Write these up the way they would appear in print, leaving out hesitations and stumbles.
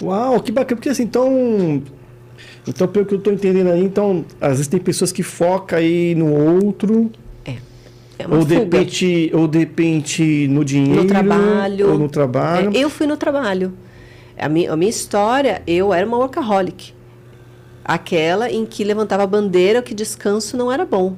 Uau, que bacana, porque assim, então pelo que eu estou entendendo aí, então, às vezes tem pessoas que focam aí no outro, É, é uma fuga. ou de repente no dinheiro, No trabalho. ou no trabalho. Eu fui no trabalho. A minha história, eu era uma workaholic. Aquela em que levantava a bandeira que descanso não era bom.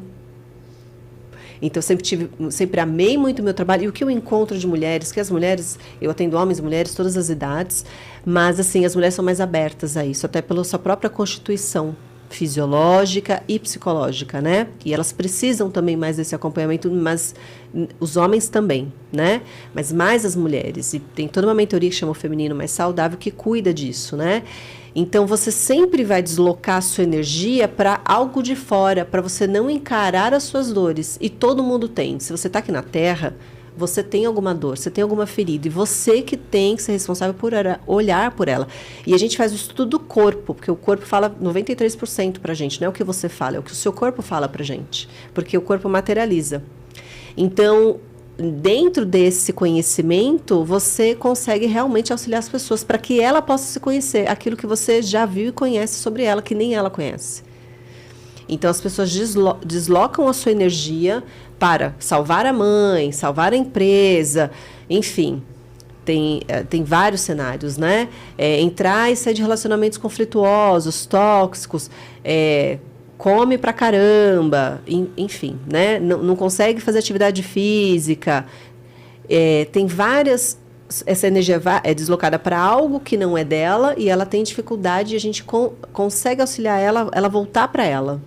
Então, sempre amei muito o meu trabalho. E o que eu encontro de mulheres, que as mulheres, eu atendo homens e mulheres, todas as idades, mas, assim, as mulheres são mais abertas a isso, até pela sua própria constituição fisiológica e psicológica, né? E elas precisam também mais desse acompanhamento, mas os homens também, né? Mas mais as mulheres. E tem toda uma mentoria que chama o Feminino Mais Saudável que cuida disso, né? Então, você sempre vai deslocar a sua energia para algo de fora, para você não encarar as suas dores. E todo mundo tem. Se você está aqui na Terra, você tem alguma dor, você tem alguma ferida. E você que tem que ser responsável por olhar por ela. E a gente faz o estudo do corpo, porque o corpo fala 93% para a gente. Não é o que você fala, é o que o seu corpo fala para a gente. Porque o corpo materializa. Então, dentro desse conhecimento, você consegue realmente auxiliar as pessoas para que ela possa se conhecer, aquilo que você já viu e conhece sobre ela, que nem ela conhece. Então, as pessoas deslocam a sua energia para salvar a mãe, salvar a empresa, enfim. Tem vários cenários, né? Entrar e sair de relacionamentos conflituosos, tóxicos, come pra caramba, enfim, né? Não consegue fazer atividade física. Tem várias... Essa energia é deslocada para algo que não é dela e ela tem dificuldade e a gente consegue auxiliar ela voltar para ela.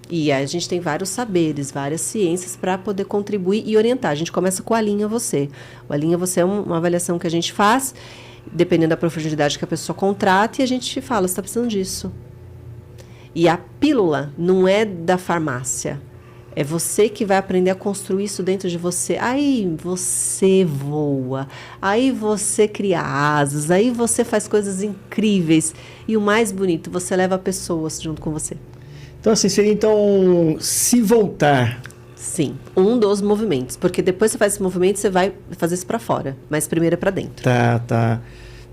E a gente tem vários saberes, várias ciências para poder contribuir e orientar. A gente começa com o Alinha Você. O Alinha Você é uma avaliação que a gente faz, dependendo da profundidade que a pessoa contrata, e a gente fala, você está precisando disso. E a pílula não é da farmácia. É você que vai aprender a construir isso dentro de você. Aí você voa, aí você cria asas, aí você faz coisas incríveis. E o mais bonito, você leva pessoas junto com você. Então, assim, seria se voltar. Sim, um dos movimentos. Porque depois que você faz esse movimento, você vai fazer isso para fora. Mas primeiro é para dentro. Tá.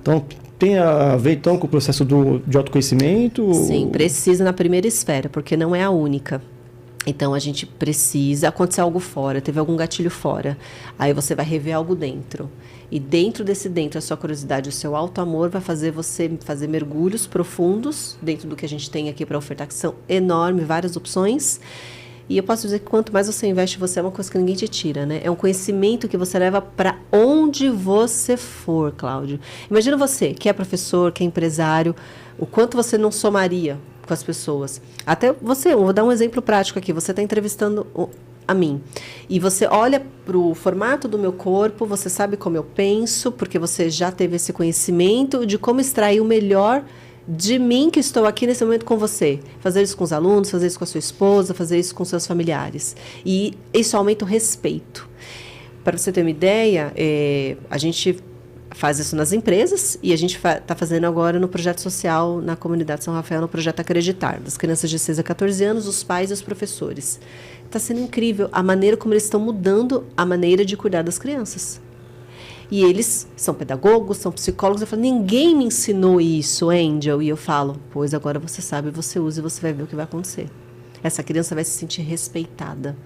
Então, tem a ver, então, com o processo de autoconhecimento? Sim, precisa na primeira esfera, porque não é a única. Então, a gente precisa acontecer algo fora, teve algum gatilho fora. Aí você vai rever algo dentro. E dentro, a sua curiosidade, o seu auto-amor vai fazer você fazer mergulhos profundos dentro do que a gente tem aqui para ofertar, que são enormes, várias opções. E eu posso dizer que quanto mais você investe, você é uma coisa que ninguém te tira, né? É um conhecimento que você leva para onde você for, Cláudio. Imagina você, que é professor, que é empresário, o quanto você não somaria com as pessoas. Até você, eu vou dar um exemplo prático aqui. Você está entrevistando a mim. E você olha para o formato do meu corpo, você sabe como eu penso, porque você já teve esse conhecimento de como extrair o melhor de mim que estou aqui nesse momento com você. Fazer isso com os alunos, fazer isso com a sua esposa, fazer isso com seus familiares. E isso aumenta o respeito. Para você ter uma ideia, a gente faz isso nas empresas e a gente está fazendo agora no projeto social na comunidade São Rafael, no projeto Acreditar, das crianças de 6 a 14 anos, os pais e os professores. Está sendo incrível a maneira como eles estão mudando a maneira de cuidar das crianças. E eles são pedagogos, são psicólogos. Eu falo, ninguém me ensinou isso, Angel. E eu falo, pois agora você sabe, você usa e você vai ver o que vai acontecer. Essa criança vai se sentir respeitada.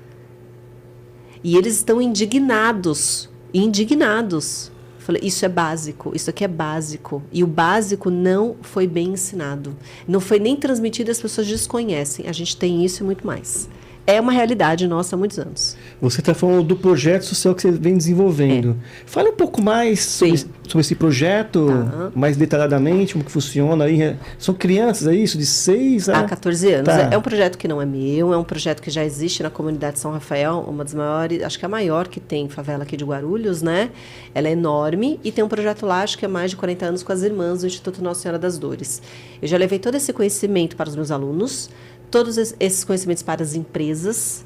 E eles estão indignados. Eu falei, isso é básico, isso aqui é básico. E o básico não foi bem ensinado. Não foi nem transmitido, as pessoas desconhecem. A gente tem isso e muito mais. É uma realidade nossa há muitos anos. Você está falando do projeto social que você vem desenvolvendo. Fale um pouco mais sobre esse projeto, mais detalhadamente, como que funciona. Aí. São crianças, é isso? De 6 a 14 anos. Tá. É um projeto que não é meu, é um projeto que já existe na comunidade São Rafael, uma das maiores, acho que é a maior que tem favela aqui de Guarulhos, né? Ela é enorme e tem um projeto lá, acho que é mais de 40 anos, com as irmãs do Instituto Nossa Senhora das Dores. Eu já levei todo esse conhecimento para os meus alunos, todos esses conhecimentos para as empresas,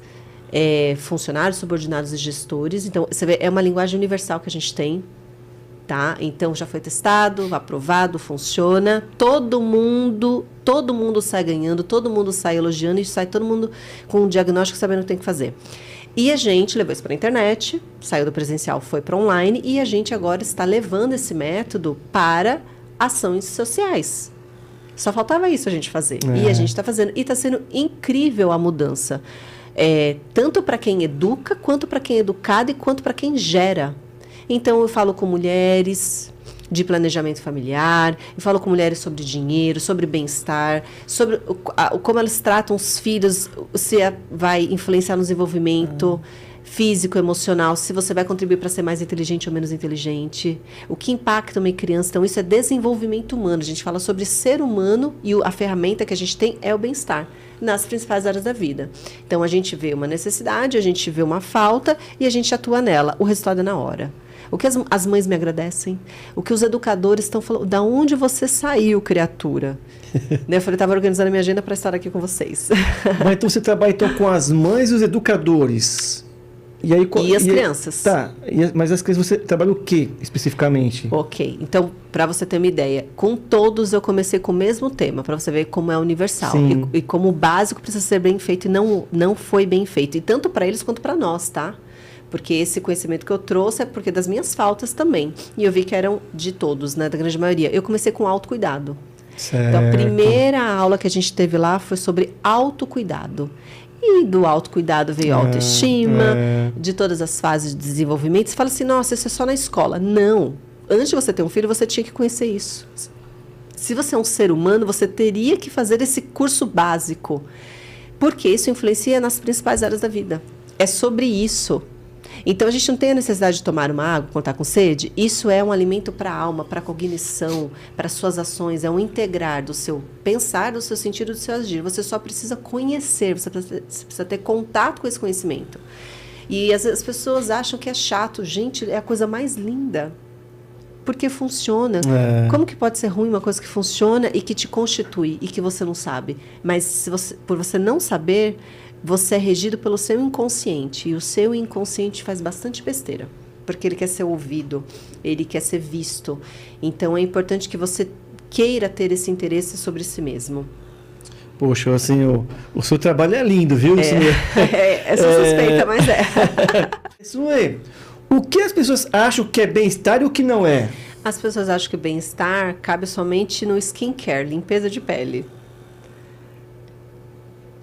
funcionários, subordinados e gestores. Então, você vê, é uma linguagem universal que a gente tem, tá? Então, já foi testado, aprovado, funciona. Todo mundo sai ganhando, todo mundo sai elogiando e sai todo mundo com um diagnóstico sabendo o que tem que fazer. E a gente levou isso para a internet, saiu do presencial, foi para online, e a gente agora está levando esse método para ações sociais. Só faltava isso a gente fazer. E a gente está fazendo. E está sendo incrível a mudança. Tanto para quem educa, quanto para quem é educado e quanto para quem gera. Então, eu falo com mulheres de planejamento familiar, eu falo com mulheres sobre dinheiro, sobre bem-estar, sobre como elas tratam os filhos, se vai influenciar no desenvolvimento físico, emocional, se você vai contribuir para ser mais inteligente ou menos inteligente, o que impacta uma criança. Então, isso é desenvolvimento humano. A gente fala sobre ser humano e a ferramenta que a gente tem é o bem-estar nas principais áreas da vida. Então, a gente vê uma necessidade, a gente vê uma falta e a gente atua nela. O resultado é na hora. O que as mães me agradecem, o que os educadores estão falando, da onde você saiu, criatura? Né? Eu falei, estava organizando a minha agenda para estar aqui com vocês. Mas então você trabalha então, com as mães e os educadores. E as crianças. Tá, mas as crianças você trabalha o que especificamente? Ok, então, para você ter uma ideia, com todos eu comecei com o mesmo tema, para você ver como é universal. E como o básico precisa ser bem feito e não foi bem feito. E tanto para eles quanto para nós, tá? Porque esse conhecimento que eu trouxe é porque das minhas faltas também. E eu vi que eram de todos, né? Da grande maioria. Eu comecei com autocuidado. Certo. Então, a primeira aula que a gente teve lá foi sobre autocuidado. E do autocuidado veio a autoestima, de todas as fases de desenvolvimento. Você fala assim, nossa, isso é só na escola. Não. Antes de você ter um filho, você tinha que conhecer isso. Se você é um ser humano, você teria que fazer esse curso básico. Porque isso influencia nas principais áreas da vida. É sobre isso. Então, a gente não tem a necessidade de tomar uma água quando está com sede. Isso é um alimento para a alma, para a cognição, para as suas ações. É um integrar do seu pensar, do seu sentido, do seu agir. Você só precisa conhecer, você precisa ter contato com esse conhecimento. E as pessoas acham que é chato. Gente, é a coisa mais linda. Porque funciona. Como que pode ser ruim uma coisa que funciona e que te constitui e que você não sabe? Mas por você não saber, você é regido pelo seu inconsciente. E o seu inconsciente faz bastante besteira. Porque ele quer ser ouvido, ele quer ser visto. Então, é importante que você queira ter esse interesse sobre si mesmo. Poxa, assim, o seu trabalho é lindo, viu? Eu sou suspeita, mas é. Suê, o que as pessoas acham que é bem-estar e o que não é? As pessoas acham que o bem-estar cabe somente no skincare, limpeza de pele.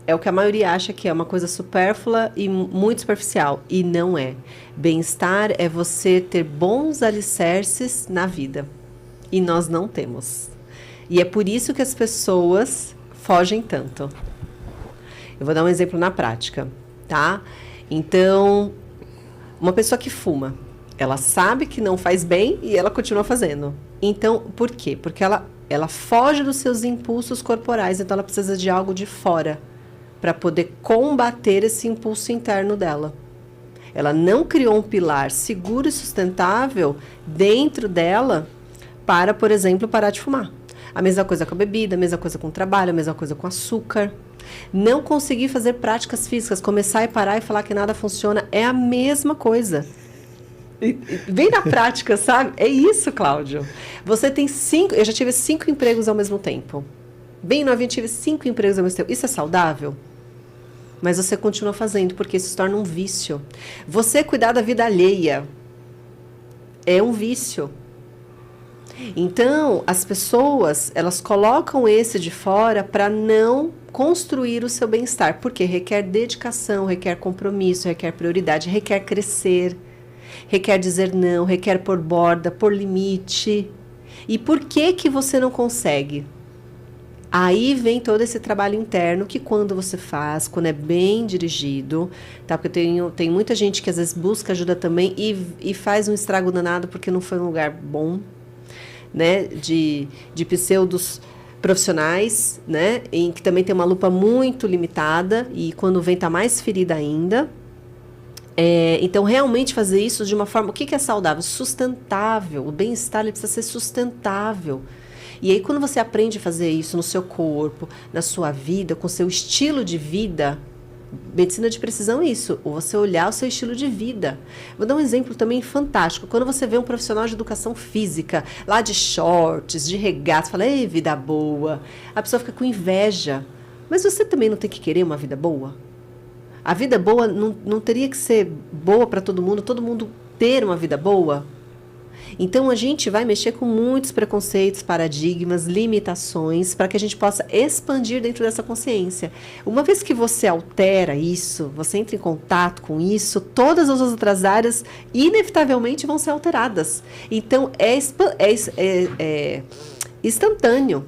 É o que a maioria acha que é uma coisa supérflua e muito superficial. E não é. Bem-estar é você ter bons alicerces na vida. E nós não temos. E é por isso que as pessoas fogem tanto. Eu vou dar um exemplo na prática, tá? Então, uma pessoa que fuma, ela sabe que não faz bem e ela continua fazendo. Então, por quê? Porque ela foge dos seus impulsos corporais, então ela precisa de algo de fora para poder combater esse impulso interno dela. Ela não criou um pilar seguro e sustentável dentro dela para, por exemplo, parar de fumar. A mesma coisa com a bebida, a mesma coisa com o trabalho, a mesma coisa com açúcar. Não conseguir fazer práticas físicas, começar e parar e falar que nada funciona, é a mesma coisa. Vem na prática, sabe? É isso, Cláudio. Você tem 5... Eu já tive 5 empregos ao mesmo tempo. Bem novinho, tive 5 empregos ao mesmo tempo. Isso é saudável? Mas você continua fazendo, porque isso se torna um vício. Você cuidar da vida alheia é um vício. Então, as pessoas, elas colocam esse de fora para não construir o seu bem-estar. Porque requer dedicação, requer compromisso, requer prioridade, requer crescer, requer dizer não, requer pôr borda, pôr limite. E por que você não consegue? Aí vem todo esse trabalho interno que quando você faz, quando é bem dirigido, tá? Porque tem muita gente que às vezes busca ajuda também e faz um estrago danado porque não foi um lugar bom, né? De pseudos profissionais, né? Em que também tem uma lupa muito limitada e quando vem tá mais ferida ainda. Então, realmente fazer isso de uma forma... O que é saudável? Sustentável. O bem-estar ele precisa ser sustentável. E aí, quando você aprende a fazer isso no seu corpo, na sua vida, com o seu estilo de vida, medicina de precisão é isso, você olhar o seu estilo de vida. Vou dar um exemplo também fantástico. Quando você vê um profissional de educação física, lá de shorts, de regata, fala, ei, vida boa. A pessoa fica com inveja. Mas você também não tem que querer uma vida boa? A vida boa não teria que ser boa para todo mundo ter uma vida boa? Então, a gente vai mexer com muitos preconceitos, paradigmas, limitações, para que a gente possa expandir dentro dessa consciência. Uma vez que você altera isso, você entra em contato com isso, todas as outras áreas, inevitavelmente, vão ser alteradas. Então, é instantâneo.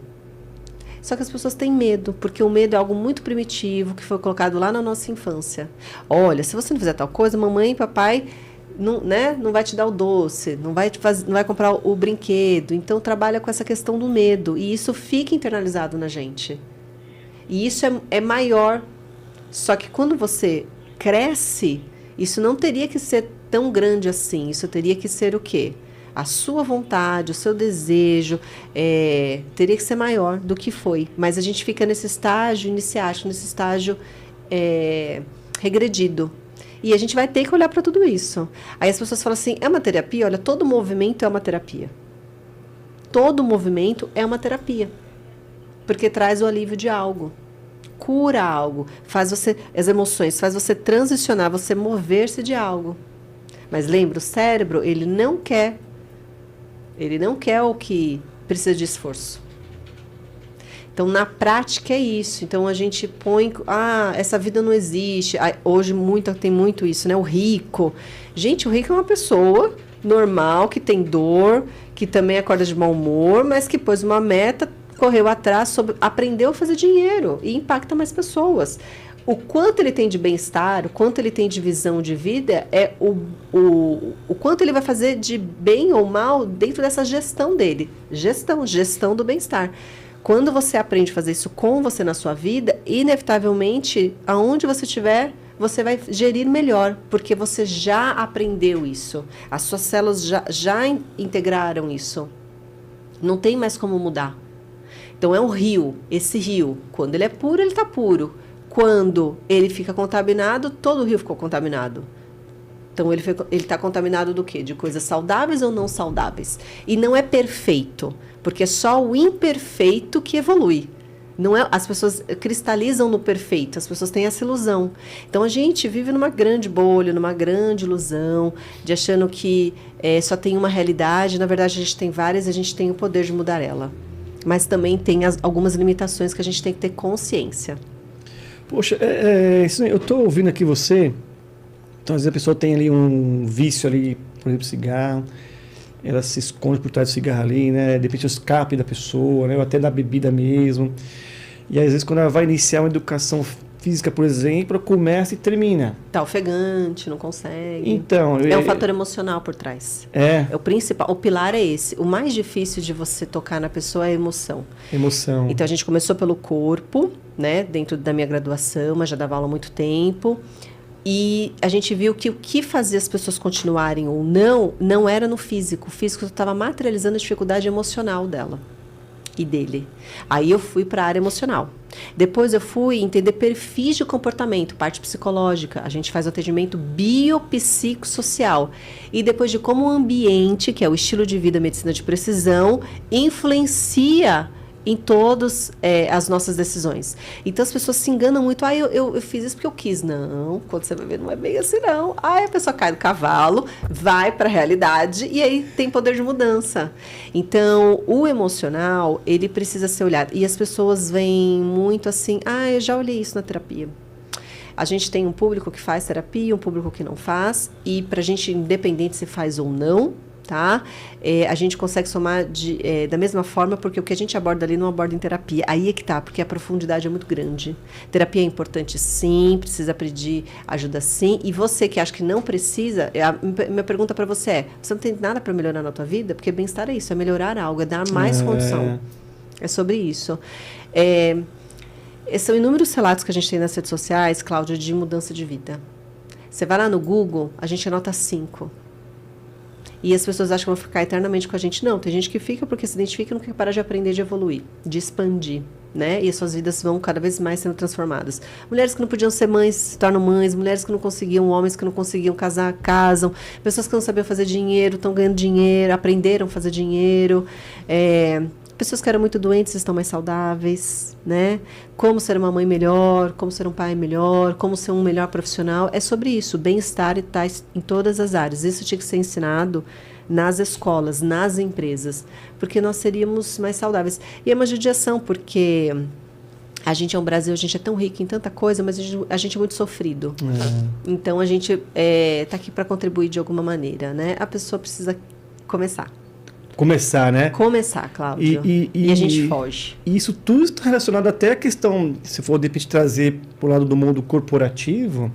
Só que as pessoas têm medo, porque o medo é algo muito primitivo, que foi colocado lá na nossa infância. Olha, se você não fizer tal coisa, mamãe e papai não vai te dar o doce, não vai comprar o brinquedo. Então, trabalha com essa questão do medo. E isso fica internalizado na gente. E isso é maior. Só que quando você cresce, isso não teria que ser tão grande assim. Isso teria que ser o quê? A sua vontade, o seu desejo, teria que ser maior do que foi. Mas a gente fica nesse estágio iniciático, nesse estágio regredido. E a gente vai ter que olhar para tudo isso. Aí as pessoas falam assim, é uma terapia? Olha, todo movimento é uma terapia. Todo movimento é uma terapia. Porque traz o alívio de algo. Cura algo. Faz você, as emoções, faz você transicionar, você mover-se de algo. Mas lembra, o cérebro, ele não quer o que precisa de esforço. Então, na prática é isso. Então, a gente põe... essa vida não existe. Hoje tem muito isso, né? O rico. Gente, o rico é uma pessoa normal, que tem dor, que também acorda de mau humor, mas que pôs uma meta, correu atrás, aprendeu a fazer dinheiro e impacta mais pessoas. O quanto ele tem de bem-estar, o quanto ele tem de visão de vida, é o quanto ele vai fazer de bem ou mal dentro dessa gestão dele. Gestão do bem-estar. Quando você aprende a fazer isso com você na sua vida, inevitavelmente, aonde você estiver, você vai gerir melhor, porque você já aprendeu isso. As suas células já integraram isso. Não tem mais como mudar. Então, é um rio. Esse rio, quando ele é puro, ele está puro. Quando ele fica contaminado, todo o rio ficou contaminado. Então, ele está contaminado do quê? De coisas saudáveis ou não saudáveis. E não é perfeito, porque é só o imperfeito que evolui. Não é, as pessoas cristalizam no perfeito, as pessoas têm essa ilusão. Então, a gente vive numa grande bolha, numa grande ilusão, de achando que só tem uma realidade. Na verdade, a gente tem várias e a gente tem o poder de mudar ela. Mas também tem algumas limitações que a gente tem que ter consciência. Poxa, eu estou ouvindo aqui você... Então, às vezes a pessoa tem ali um vício ali, por exemplo, cigarro, ela se esconde por trás do cigarro ali, né? De repente o escape da pessoa, né? Ou até da bebida mesmo. E às vezes quando ela vai iniciar uma educação física, por exemplo, começa e termina. Tá ofegante, não consegue. Então... É um fator emocional por trás. É o principal, o pilar é esse. O mais difícil de você tocar na pessoa é a emoção. Emoção. Então a gente começou pelo corpo, né? Dentro da minha graduação, mas já dava aula há muito tempo. E a gente viu que o que fazia as pessoas continuarem ou não era no físico. O físico estava materializando a dificuldade emocional dela e dele. Aí eu fui para a área emocional. Depois eu fui entender perfis de comportamento, parte psicológica. A gente faz o atendimento biopsicossocial. E depois de como o ambiente, que é o estilo de vida, medicina de precisão, influencia em todas as nossas decisões. Então, as pessoas se enganam muito. Eu fiz isso porque eu quis. Não, quando você vai ver, não é bem assim, não. A pessoa cai do cavalo, vai para a realidade e aí tem poder de mudança. Então, o emocional, ele precisa ser olhado. E as pessoas veem muito assim, eu já olhei isso na terapia. A gente tem um público que faz terapia, um público que não faz. E para a gente, independente se faz ou não, tá? A gente consegue somar da mesma forma, porque o que a gente aborda ali não aborda em terapia. Aí é que tá, porque a profundidade é muito grande. Terapia é importante, sim, precisa pedir ajuda, sim. E você que acha que não precisa, minha pergunta para você é, você não tem nada para melhorar na tua vida? Porque bem-estar é isso, é melhorar algo, é dar mais condição. É sobre isso. São inúmeros relatos que a gente tem nas redes sociais, Cláudia, de mudança de vida. Você vai lá no Google, a gente anota 5. E as pessoas acham que vão ficar eternamente com a gente. Não, tem gente que fica porque se identifica e não quer parar de aprender, de evoluir, de expandir, né? E as suas vidas vão cada vez mais sendo transformadas. Mulheres que não podiam ser mães se tornam mães, mulheres que não conseguiam, homens que não conseguiam casar, casam, pessoas que não sabiam fazer dinheiro, estão ganhando dinheiro, aprenderam a fazer dinheiro, pessoas que eram muito doentes estão mais saudáveis, né? Como ser uma mãe melhor, como ser um pai melhor, como ser um melhor profissional. É sobre isso, bem-estar está em todas as áreas. Isso tinha que ser ensinado nas escolas, nas empresas, porque nós seríamos mais saudáveis. E é uma judiação, porque a gente é um Brasil, a gente é tão rico em tanta coisa, mas a gente é muito sofrido. Então, a gente está aqui para contribuir de alguma maneira, né? A pessoa precisa começar. Começar, né? Começar, Cláudio. E a gente foge. E isso tudo está relacionado até à questão, se for de repente trazer para o lado do mundo corporativo.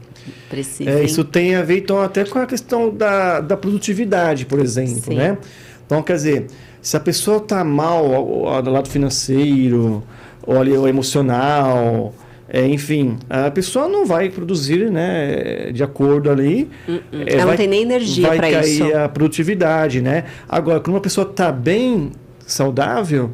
Precisa. Isso tem a ver então até com a questão da produtividade, por exemplo, Sim. né? Então, quer dizer, se a pessoa está mal do lado financeiro, ou ali, o emocional, enfim, a pessoa não vai produzir, né, de acordo ali. Ela não tem nem energia para isso. Vai cair a produtividade, né? Agora, quando uma pessoa está bem saudável,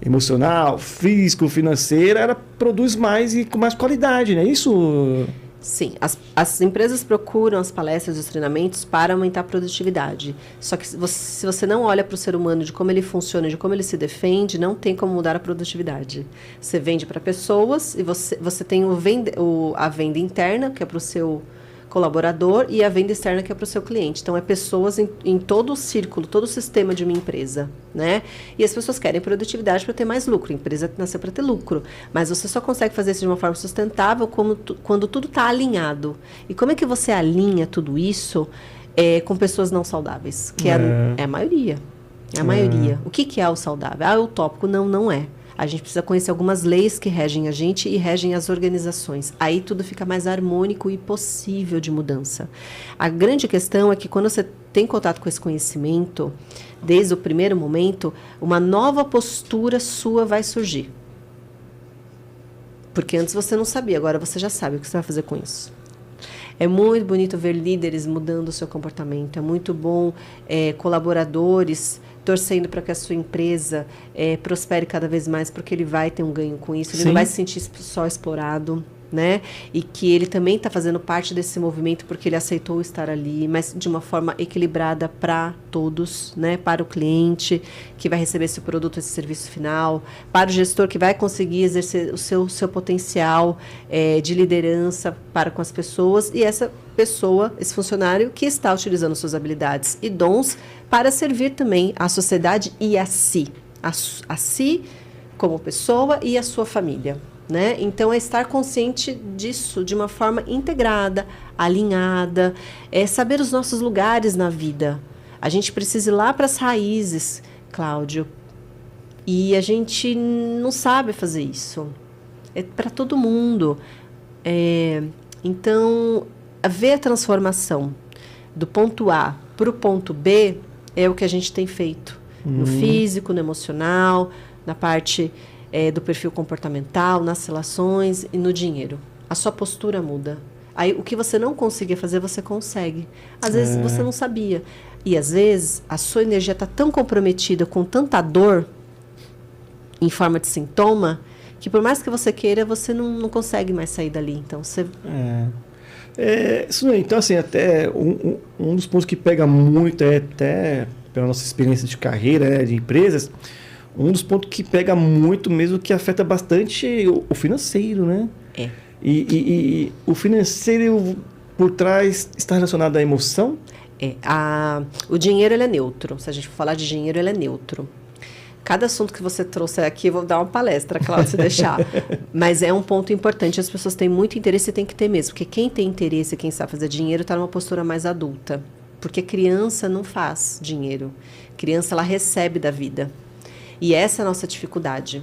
emocional, físico, financeira, ela produz mais e com mais qualidade, né? Isso... Sim, as empresas procuram as palestras e os treinamentos para aumentar a produtividade. Só que se você não olha para o ser humano, de como ele funciona, de como ele se defende, não tem como mudar a produtividade. Você vende para pessoas e você tem a venda interna, que é para o seu colaborador, e a venda externa, que é para o seu cliente. Então, é pessoas em todo o círculo, todo o sistema de uma empresa, né? E as pessoas querem produtividade para ter mais lucro. A empresa nasceu para ter lucro. Mas você só consegue fazer isso de uma forma sustentável quando tudo está alinhado. E como é que você alinha tudo isso com pessoas não saudáveis? Que é a maioria. É a maioria. O que é o saudável? É utópico? Não, não é. A gente precisa conhecer algumas leis que regem a gente e regem as organizações. Aí tudo fica mais harmônico e possível de mudança. A grande questão é que quando você tem contato com esse conhecimento, desde o primeiro momento, uma nova postura sua vai surgir. Porque antes você não sabia, agora você já sabe o que você vai fazer com isso. É muito bonito ver líderes mudando o seu comportamento. É muito bom colaboradores torcendo para que a sua empresa prospere cada vez mais, porque ele vai ter um ganho com isso. Ele não vai se sentir só explorado, né? E que ele também está fazendo parte desse movimento porque ele aceitou estar ali, mas de uma forma equilibrada para todos, né? Para o cliente que vai receber esse produto, esse serviço final, para o gestor que vai conseguir exercer o seu potencial de liderança para com as pessoas, e essa pessoa, esse funcionário que está utilizando suas habilidades e dons para servir também à sociedade e a si como pessoa e a sua família. Né? Então, é estar consciente disso de uma forma integrada, alinhada, saber os nossos lugares na vida. A gente precisa ir lá para as raízes, Cláudio, e a gente não sabe fazer isso. É para todo mundo. Então, ver a transformação do ponto A para o ponto B é o que a gente tem feito. No físico, no emocional, na parte... do perfil comportamental, nas relações e no dinheiro. A sua postura muda. Aí, o que você não conseguia fazer, você consegue. Às vezes, você não sabia. E, às vezes, a sua energia está tão comprometida com tanta dor, em forma de sintoma, que por mais que você queira, você não consegue mais sair dali. Então, você... então, assim, até um dos pontos que pega muito, até pela nossa experiência de carreira, de empresas... Um dos pontos que pega muito mesmo, que afeta bastante o financeiro, né? E o financeiro por trás está relacionado à emoção? O dinheiro, ele é neutro. Se a gente for falar de dinheiro, ele é neutro. Cada assunto que você trouxe aqui, eu vou dar uma palestra, Cláudia, se deixar. Mas é um ponto importante. As pessoas têm muito interesse e tem que ter mesmo. Porque quem tem interesse, quem sabe fazer dinheiro, está numa postura mais adulta. Porque criança não faz dinheiro. Criança, ela recebe da vida. E essa é a nossa dificuldade,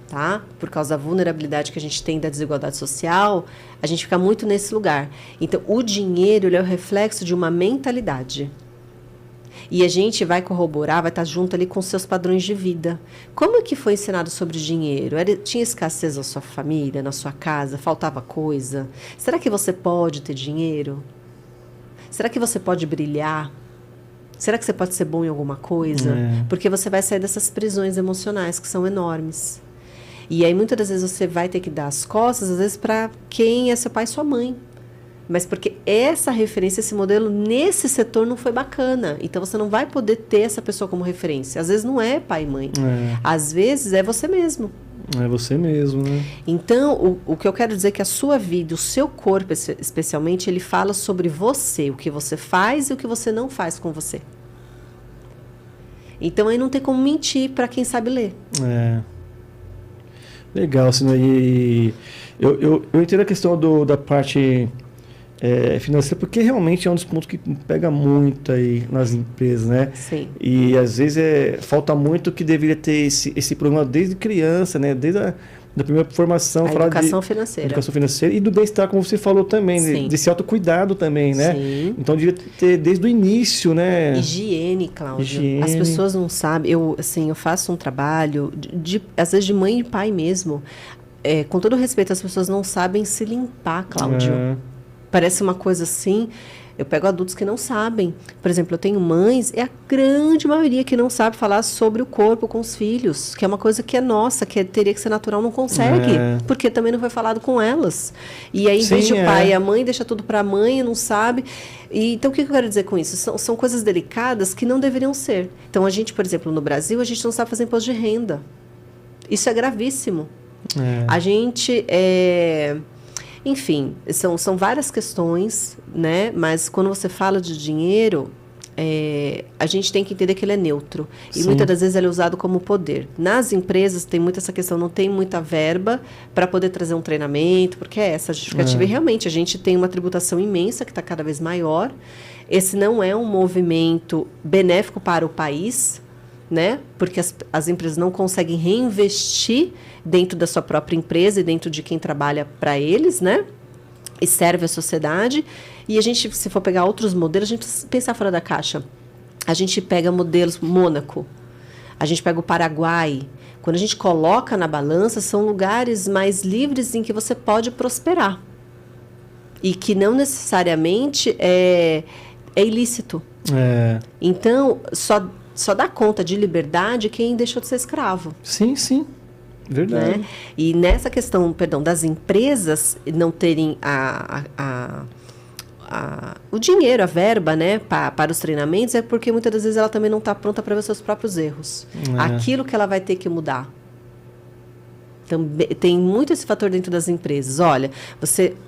tá? Por causa da vulnerabilidade que a gente tem da desigualdade social, a gente fica muito nesse lugar. Então, o dinheiro, ele é o reflexo de uma mentalidade. E a gente vai corroborar, vai estar junto ali com seus padrões de vida. Como é que foi ensinado sobre dinheiro? Tinha escassez na sua família, na sua casa? Faltava coisa? Será que você pode ter dinheiro? Será que você pode brilhar? Será que você pode ser bom em alguma coisa? Porque você vai sair dessas prisões emocionais que são enormes. E aí, muitas das vezes, você vai ter que dar as costas, às vezes, para quem é seu pai e sua mãe. Mas porque essa referência, esse modelo, nesse setor não foi bacana. Então, você não vai poder ter essa pessoa como referência. Às vezes, não é pai e mãe. Às vezes, é você mesmo. É você mesmo, né? Então, o que eu quero dizer é que a sua vida, o seu corpo especialmente, ele fala sobre você, o que você faz e o que você não faz com você. Então aí não tem como mentir para quem sabe ler. Legal, assim, e eu entendo a questão da parte financeira, porque realmente é um dos pontos que pega muito aí nas empresas, né? Sim. E às vezes falta muito que deveria ter esse programa desde criança, né? Desde da primeira formação. Educação financeira. Educação financeira e do bem-estar, como você falou também, desse autocuidado também, né? Sim. Então, devia ter desde o início, né? Higiene, Cláudio. As pessoas não sabem. Eu faço um trabalho, às vezes de mãe e pai mesmo. Com todo respeito, as pessoas não sabem se limpar, Cláudio. Parece uma coisa assim. Eu pego adultos que não sabem. Por exemplo, eu tenho mães, a grande maioria que não sabe falar sobre o corpo com os filhos, que é uma coisa que é nossa, que teria que ser natural, não consegue, porque também não foi falado com elas. E aí, em vez de o pai e a mãe, deixa tudo para a mãe, não sabe. Então, o que eu quero dizer com isso? São coisas delicadas que não deveriam ser. Então, a gente, por exemplo, no Brasil, a gente não sabe fazer imposto de renda. Isso é gravíssimo. A gente... Enfim, são várias questões, né? Mas quando você fala de dinheiro, a gente tem que entender que ele é neutro. E muitas das vezes ele é usado como poder. Nas empresas tem muito essa questão, não tem muita verba para poder trazer um treinamento, porque é essa a justificativa. E realmente a gente tem uma tributação imensa que está cada vez maior. Esse não é um movimento benéfico para o país, né? Porque as empresas não conseguem reinvestir dentro da sua própria empresa e dentro de quem trabalha para eles, né? E serve a sociedade. E a gente, se for pegar outros modelos, a gente precisa pensar fora da caixa. A gente pega modelos Mônaco, a gente pega o Paraguai. Quando a gente coloca na balança, são lugares mais livres em que você pode prosperar. E que não necessariamente é ilícito. Então, só dá conta de liberdade quem deixou de ser escravo. Sim, sim. Verdade. Né? E nessa questão, das empresas não terem o dinheiro, a verba, né, para os treinamentos, é porque muitas das vezes ela também não está pronta para ver seus próprios erros. Aquilo que ela vai ter que mudar. Também, tem muito esse fator dentro das empresas. Olha,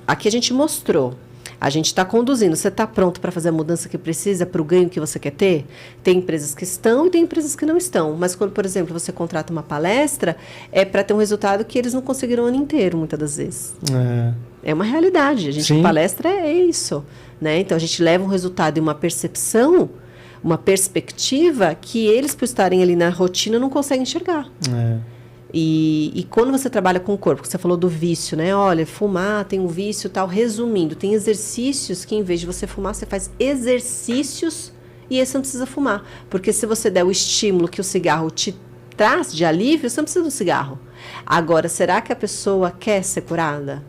aqui a gente mostrou. A gente está conduzindo. Você está pronto para fazer a mudança que precisa para o ganho que você quer ter? Tem empresas que estão e tem empresas que não estão. Mas quando, por exemplo, você contrata uma palestra, é para ter um resultado que eles não conseguiram o ano inteiro, muitas das vezes. É uma realidade. A palestra é isso. Né? Então, a gente leva um resultado e uma percepção, uma perspectiva que eles, por estarem ali na rotina, não conseguem enxergar. E quando você trabalha com o corpo, que você falou do vício, né? Olha, fumar tem um vício tal. Resumindo, tem exercícios que, em vez de você fumar, você faz exercícios e esse não precisa fumar. Porque se você der o estímulo que o cigarro te traz de alívio, você não precisa do cigarro. Agora, será que a pessoa quer ser curada?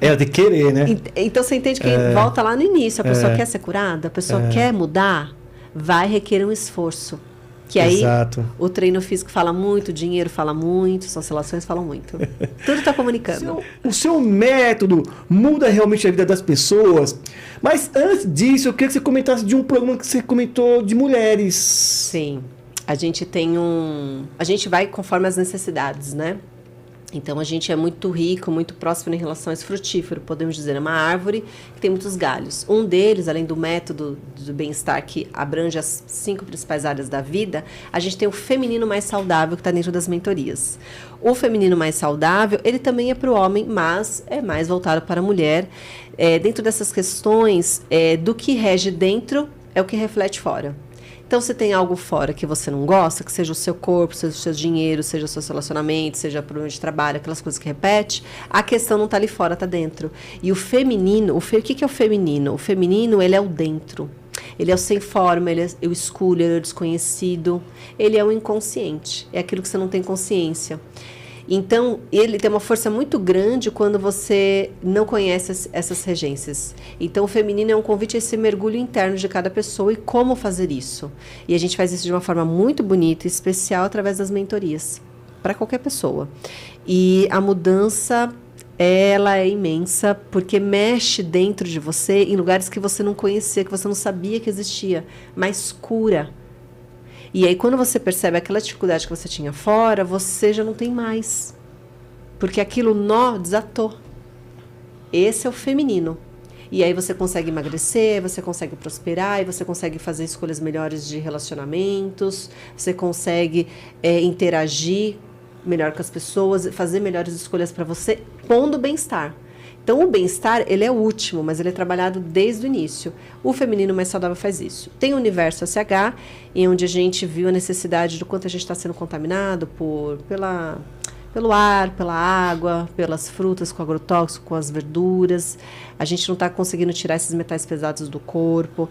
É de querer, né? Então, você entende que volta lá no início. A pessoa quer ser curada, a pessoa quer mudar, vai requerer um esforço. Que aí o treino físico fala muito, o dinheiro fala muito, suas relações falam muito. Tudo está comunicando. O seu método muda realmente a vida das pessoas. Mas antes disso, eu queria que você comentasse de um programa que você comentou de mulheres. Sim. A gente a gente vai conforme as necessidades, né? Então, a gente é muito rico, muito próximo em relação a esse frutífero, podemos dizer. É uma árvore que tem muitos galhos. Um deles, além do método do bem-estar, que abrange as 5 principais áreas da vida, a gente tem o feminino mais saudável, que está dentro das mentorias. O feminino mais saudável, ele também é para o homem, mas é mais voltado para a mulher. Dentro dessas questões, do que rege dentro é o que reflete fora. Então, se tem algo fora que você não gosta, que seja o seu corpo, seja o seu dinheiro, seja os seus relacionamentos, seja o problema de trabalho, aquelas coisas que repete, a questão não está ali fora, está dentro. E o feminino, o que é o feminino? O feminino, ele é o dentro. Ele é o sem forma, ele é o escuro, ele é o desconhecido, ele é o inconsciente. É aquilo que você não tem consciência. Então, ele tem uma força muito grande quando você não conhece essas regências. Então, o feminino é um convite a esse mergulho interno de cada pessoa e como fazer isso. E a gente faz isso de uma forma muito bonita e especial através das mentorias, para qualquer pessoa. E a mudança, ela é imensa, porque mexe dentro de você em lugares que você não conhecia, que você não sabia que existia, mas cura. E aí, quando você percebe aquela dificuldade que você tinha fora, você já não tem mais. Porque aquilo nó desatou. Esse é o feminino. E aí você consegue emagrecer, você consegue prosperar, e você consegue fazer escolhas melhores de relacionamentos, você consegue interagir melhor com as pessoas, fazer melhores escolhas para você, pondo bem-estar. Então, o bem-estar, ele é o último, mas ele é trabalhado desde o início. O Feminino Mais Saudável faz isso. Tem o Universo SH, em onde a gente viu a necessidade do quanto a gente está sendo contaminado pelo ar, pela água, pelas frutas com agrotóxico, com as verduras. A gente não está conseguindo tirar esses metais pesados do corpo.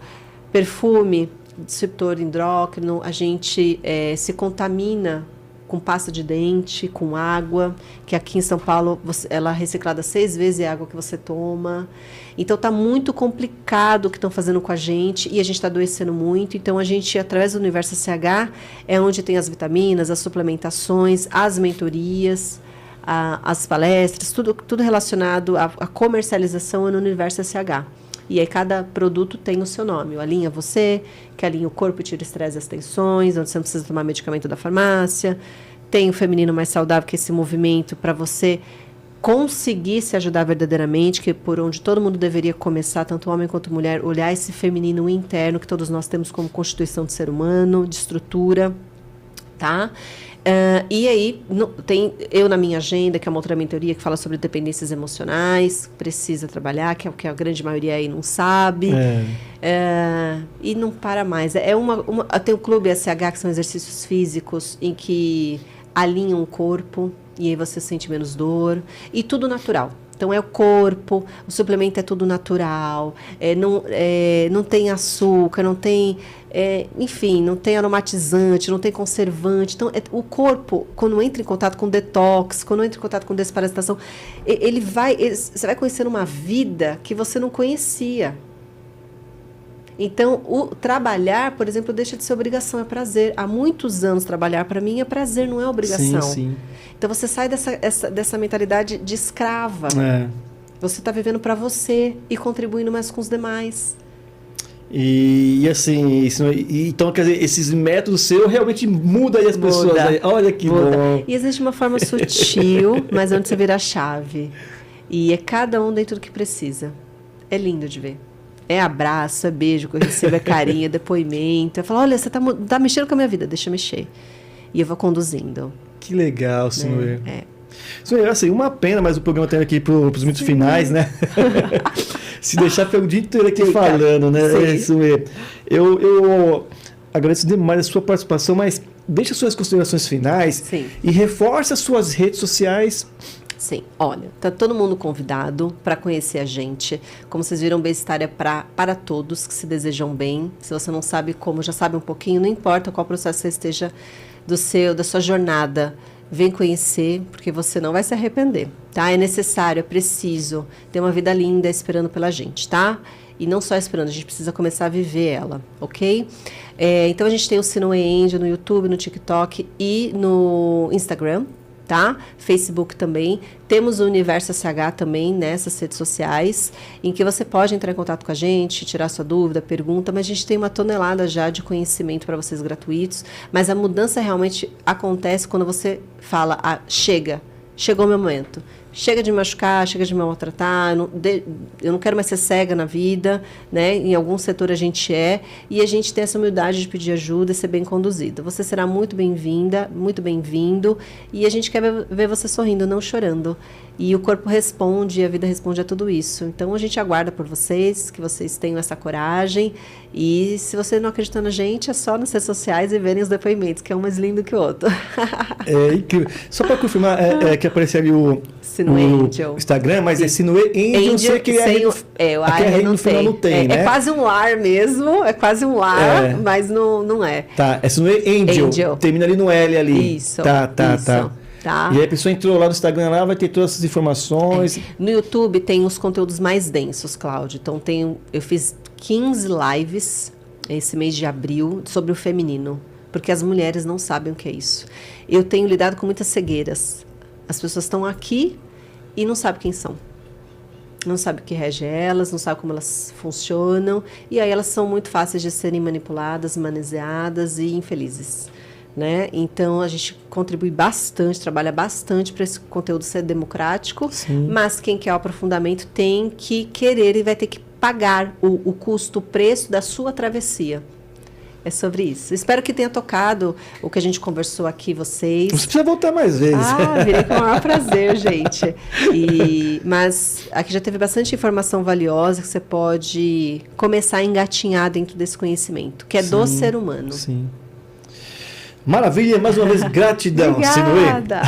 Perfume, disruptor endócrino, a gente se contamina com pasta de dente, com água, que aqui em São Paulo ela é reciclada 6 vezes a água que você toma. Então está muito complicado o que estão fazendo com a gente e a gente está adoecendo muito. Então a gente, através do Universo SH, é onde tem as vitaminas, as suplementações, as mentorias, as palestras, tudo relacionado à comercialização é no Universo SH. E aí cada produto tem o seu nome. O Alinha Você, que alinha o corpo e tira o estresse e as tensões, onde você não precisa tomar medicamento da farmácia. Tem o Feminino Mais Saudável, que é esse movimento para você conseguir se ajudar verdadeiramente, que é por onde todo mundo deveria começar, tanto homem quanto mulher, olhar esse feminino interno que todos nós temos como constituição de ser humano, de estrutura, tá? E aí, tem eu na minha agenda, que é uma outra mentoria que fala sobre dependências emocionais, precisa trabalhar, que é o que a grande maioria aí não sabe. E não para mais. Tem o Clube SH, que são exercícios físicos em que alinham o corpo e aí você sente menos dor. E tudo natural. Então, é o corpo, o suplemento é tudo natural, não tem açúcar, não tem, enfim, não tem aromatizante, não tem conservante. Então, o corpo, quando entra em contato com detox, quando entra em contato com desparasitação, você vai conhecendo uma vida que você não conhecia. Então, o trabalhar, por exemplo, deixa de ser obrigação, é prazer. Há muitos anos trabalhar para mim é prazer, não é obrigação. Sim. Então, você sai dessa mentalidade de escrava. Você está vivendo para você e contribuindo mais com os demais. E assim, então, quer dizer, esses métodos seus realmente mudam aí as pessoas. Aí. Olha que bom. E existe uma forma sutil, mas onde você vira a chave. E é cada um dentro do que precisa. É lindo de ver. É abraço, é beijo que eu recebo, é carinho, é depoimento. Eu falo, olha, você tá mexendo com a minha vida, deixa eu mexer. E eu vou conduzindo. Que legal, Sinuê. Sinuê, assim, uma pena, mas o programa tem aqui para os minutos finais, né? Se deixar, fica o dia inteiro aqui falando, né? Sinuê, eu agradeço demais a sua participação, mas deixa suas considerações finais e reforça as suas redes sociais. Sim, olha, tá todo mundo convidado para conhecer a gente. Como vocês viram, Bem-Estar é para todos que se desejam bem. Se você não sabe como, já sabe um pouquinho, não importa qual processo você esteja da sua jornada. Vem conhecer, porque você não vai se arrepender, tá? É necessário, é preciso ter uma vida linda esperando pela gente, tá? E não só esperando, a gente precisa começar a viver ela, ok? Então a gente tem o Sinuê Angel no YouTube, no TikTok e no Instagram, tá? Facebook também. Temos o Universo SH também nessas redes sociais, em que você pode entrar em contato com a gente, tirar sua dúvida, pergunta, mas a gente tem uma tonelada já de conhecimento para vocês gratuitos, mas a mudança realmente acontece quando você fala, chegou o meu momento. Chega de me machucar, chega de me maltratar, eu não quero mais ser cega na vida, né? Em algum setor a gente e a gente tem essa humildade de pedir ajuda e ser bem conduzido. Você será muito bem-vinda, muito bem-vindo, e a gente quer ver você sorrindo, não chorando. E o corpo responde, e a vida responde a tudo isso. Então a gente aguarda por vocês, que vocês tenham essa coragem, e se você não acreditar na gente, é só nas redes sociais e verem os depoimentos, que é um mais lindo que o outro. É incrível. Só para confirmar, que aparece ali o Angel. Instagram, mas é Sinuê Angel, sei que o R no final não tem, né? É quase um lar mesmo, mas não é. Tá, é Sinuê Angel, termina ali no L ali. Isso, tá. Tá. E aí a pessoa entrou lá no Instagram, lá vai ter todas essas informações. No YouTube tem os conteúdos mais densos, Cláudio. Então eu fiz 15 lives esse mês de abril sobre o feminino, porque as mulheres não sabem o que é isso. Eu tenho lidado com muitas cegueiras. As pessoas estão aqui e não sabem quem são. Não sabem o que rege elas, não sabem como elas funcionam. E aí elas são muito fáceis de serem manipuladas, manuseadas e infelizes. Né? Então a gente contribui bastante, trabalha bastante para esse conteúdo ser democrático, mas quem quer o aprofundamento tem que querer e vai ter que pagar o custo, o preço da sua travessia. É sobre isso. Espero que tenha tocado o que a gente conversou aqui, vocês. Você precisa voltar mais vezes. Virei com o maior prazer, gente. Mas aqui já teve bastante informação valiosa que você pode começar a engatinhar dentro desse conhecimento, que é do ser humano. Sim. Maravilha, mais uma vez, gratidão. Obrigada.